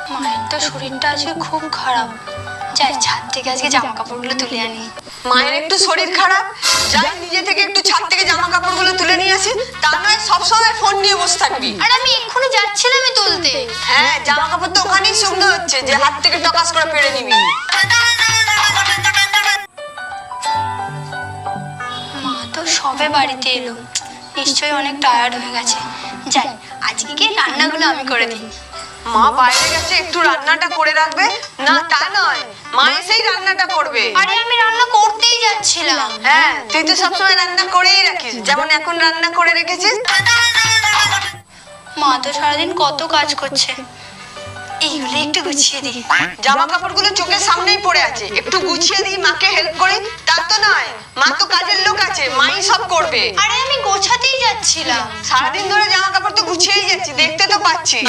মায়ের তো শরীরটা আজকে খুব খারাপ, যাই ছাদ থেকে আজকে জামা কাপড়গুলো তুলে আনি। মায়ের একটু শরীর খারাপ, যাই নিজে থেকে একটু ছাদ থেকে জামা কাপড়গুলো তুলে নিয়ে আসি, তা নয় সবসময় ফোন নিয়ে বসে থাকবি। আর আমি এক্ষুনি যাচ্ছিলামই তুলতে। হ্যাঁ, জামা কাপড় তো ওখানেই শুকনো হচ্ছে, যে হাত থেকে টকাস করে পেরে নিবি। মা তো সবে বাড়িতে এলো, নিশ্চয়ই অনেক টায়ার্ড হয়ে গেছে। যাই আজকে গিয়ে রান্নাগুলো আমি করে দিই। মা বাইরে গেছে, একটু রান্নাটা করে রাখবে না? তা নয়, মা এসেই রান্নাটা করবে। আরে আমি রান্না করতেই যাচ্ছিলাম। হ্যাঁ, তুই তো সবসময় রান্না করেই রাখিস, যেমন এখন রান্না করে রেখেছিস। মা তো সারাদিন কত কাজ করছে, এইগুলো একটু গুছিয়ে দিই। জামা কাপড়গুলো চোখের সামনেই পড়ে আছে, একটু গুছিয়ে দিই, মাকে হেল্প করি। তা তো নয়, মা তো কাজের লোক আছে, মাই সব করবে। আরে আমি গোছাতেই যাচ্ছিলাম। সারাদিন ধরে জামা কাপড় তো গুছিয়েই যাচ্ছি, দেখতে তো পাচ্ছি।